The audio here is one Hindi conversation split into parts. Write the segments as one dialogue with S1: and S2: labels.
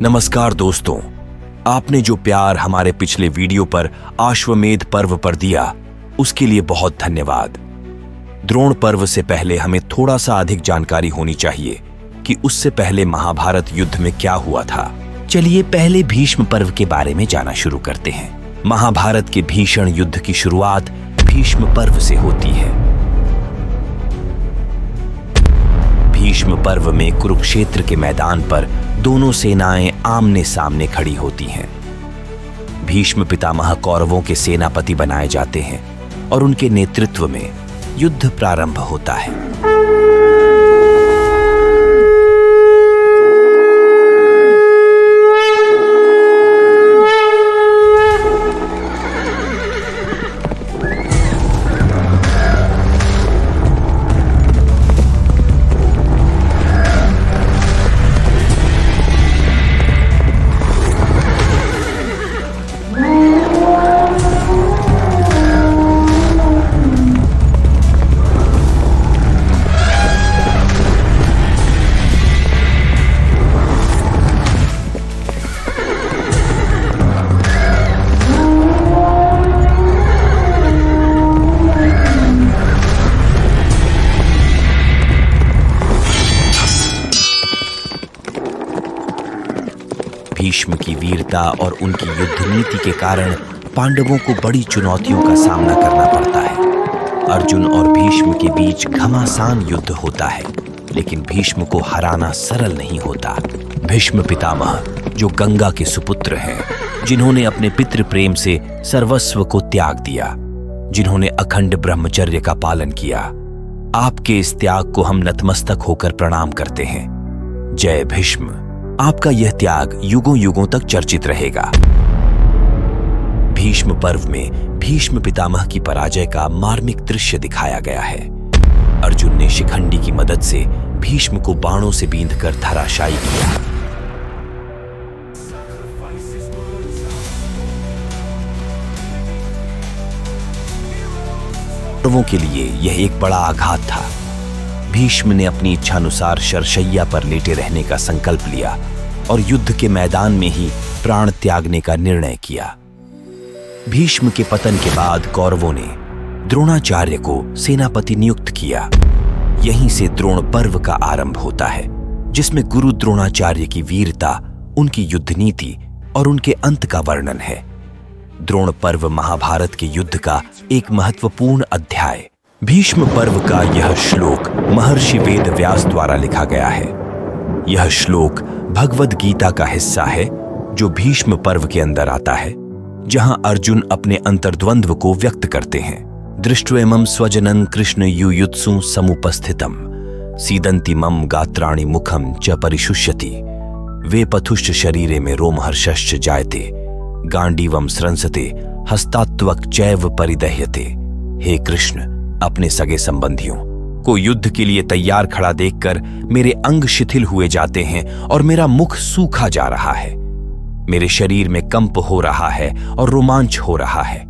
S1: नमस्कार दोस्तों, आपने जो प्यार हमारे पिछले वीडियो पर अश्वमेध पर्व पर दिया उसके लिए बहुत धन्यवाद। द्रोण पर्व से पहले हमें थोड़ा सा अधिक जानकारी होनी चाहिए कि उससे पहले महाभारत युद्ध में क्या हुआ था। चलिए पहले भीष्म पर्व के बारे में जाना शुरू करते हैं। महाभारत के भीषण युद्ध की शुरुआत भीष्म पर्व से होती है। भीष्म पर्व में कुरुक्षेत्र के मैदान पर दोनों सेनाएं आमने सामने खड़ी होती हैं। भीष्म पितामह कौरवों के सेनापति बनाए जाते हैं और उनके नेतृत्व में युद्ध प्रारंभ होता है। भीष्म की वीरता और उनकी युद्ध नीति के कारण पांडवों को बड़ी चुनौतियों का सामना करना पड़ता है। अर्जुन और भीष्म के बीच घमासान युद्ध होता है, लेकिन भीष्म को हराना सरल नहीं होता। भीष्म पितामह जो गंगा के सुपुत्र हैं, जिन्होंने अपने पितृ प्रेम से सर्वस्व को त्याग दिया, जिन्होंने अखंड ब्रह्मचर्य का पालन किया, आपके इस त्याग को हम नतमस्तक होकर प्रणाम करते हैं। जय भीष्म। आपका यह त्याग युगों युगों तक चर्चित रहेगा। भीष्म पर्व में भीष्म पितामह की पराजय का मार्मिक दृश्य दिखाया गया है। अर्जुन ने शिखंडी की मदद से भीष्म को बाणों से बींधकर धराशायी किया। कौरवों के लिए यह एक बड़ा आघात था। भीष्म ने अपनी इच्छानुसार शरशैया पर लेटे रहने का संकल्प लिया और युद्ध के मैदान में ही प्राण त्यागने का निर्णय किया। भीष्म के पतन के बाद कौरवों ने द्रोणाचार्य को सेनापति नियुक्त किया। यहीं से द्रोण पर्व का आरंभ होता है, जिसमें गुरु द्रोणाचार्य की वीरता, उनकी युद्ध नीति और उनके अंत का वर्णन है। द्रोण पर्व महाभारत के युद्ध का एक महत्वपूर्ण अध्याय। भीष्म पर्व का यह श्लोक महर्षि वेद व्यास द्वारा लिखा गया है। यह श्लोक भगवद गीता का हिस्सा है, जो भीष्म पर्व के अंदर आता है, जहां अर्जुन अपने अंतर्द्वंद्व को व्यक्त करते हैं। दृष्ट्वेमं स्वजनं कृष्ण युयुत्सु समुपस्थितम सीदंति मम गात्राणि मुखम च परिशुष्यति वे पथुश्च शरीरे में रोमहर्षश्च जायते गांडीवम स्रंसते हस्तात्वक चैव परिदह्यते। हे कृष्ण, अपने सगे संबंधियों को युद्ध के लिए तैयार खड़ा देखकर मेरे अंग शिथिल हुए जाते हैं और मेरा मुख सूखा जा रहा है। मेरे शरीर में कंप हो रहा है और रोमांच हो रहा है।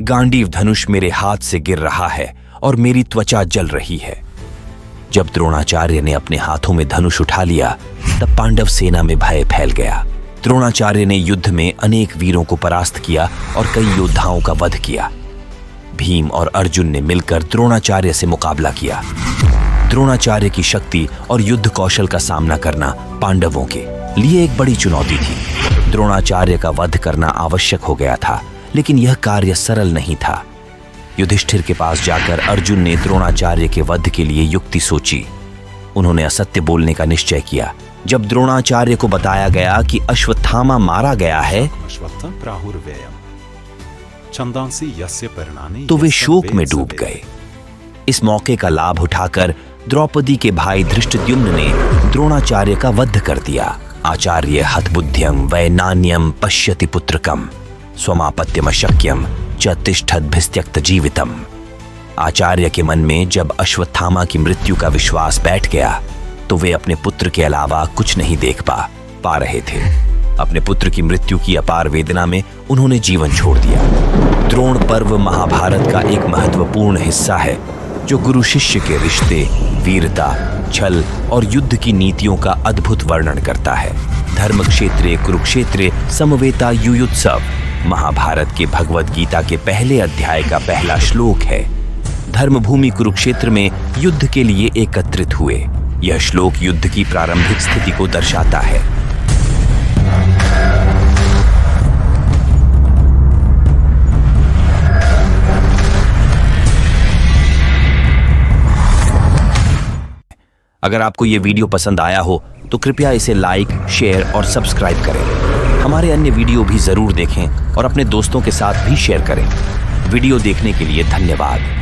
S1: गांडीव धनुष मेरे हाथ से गिर रहा है और मेरी त्वचा जल रही है। जब द्रोणाचार्य ने अपने हाथों में धनुष उठा लिया, तब पांडव सेना में भय फैल गया। द्रोणाचार्य ने युद्ध में अनेक वीरों को परास्त किया और कई योद्धाओं का वध किया। भीम और अर्जुन ने मिलकर द्रोणाचार्य से मुकाबला किया। द्रोणाचार्य की शक्ति और युद्ध कौशल का सामना करना पांडवों के लिए एक बड़ी चुनौती थी। द्रोणाचार्य का वध करना आवश्यक हो गया था, लेकिन यह कार्य सरल नहीं था। युधिष्ठिर के पास जाकर अर्जुन ने द्रोणाचार्य के वध के लिए युक्ति सोची। उन्होंने असत्य बोलने का निश्चय किया। जब द्रोणाचार्य को बताया गया कि अश्वत्थामा मारा गया है, तो वे शोक में डूब गए। इस मौके का लाभ उठाकर द्रौपदी के भाई धृष्टद्युम्न ने द्रोणाचार्य का वध कर दिया। आचार्य हतबुद्ध्यम वै नान्यम पश्यति पुत्रकम स्वमापत्यमशक्यम च तिष्ठद्भिस्त्यक्त जीवितम। आचार्य के मन में जब अश्वत्थामा की मृत्यु का विश्वास बैठ गया, तो वे अपने पुत्र के अलावा कुछ नहीं देख पा रहे थे। अपने पुत्र की मृत्यु की अपार वेदना में उन्होंने जीवन छोड़ दिया। द्रोण पर्व महाभारत का एक महत्वपूर्ण हिस्सा है, जो गुरु शिष्य के रिश्ते, वीरता, छल और युद्ध की नीतियों का अद्भुत वर्णन करता है। धर्म क्षेत्रे कुरुक्षेत्रे समवेता युयुत्सव महाभारत के भगवद गीता के पहले अध्याय का पहला श्लोक है। धर्मभूमि कुरुक्षेत्र में युद्ध के लिए एकत्रित हुए। यह श्लोक युद्ध की प्रारंभिक स्थिति को दर्शाता है। अगर आपको यह वीडियो पसंद आया हो तो कृपया इसे लाइक, शेयर और सब्सक्राइब करें। हमारे अन्य वीडियो भी जरूर देखें और अपने दोस्तों के साथ भी शेयर करें। वीडियो देखने के लिए धन्यवाद।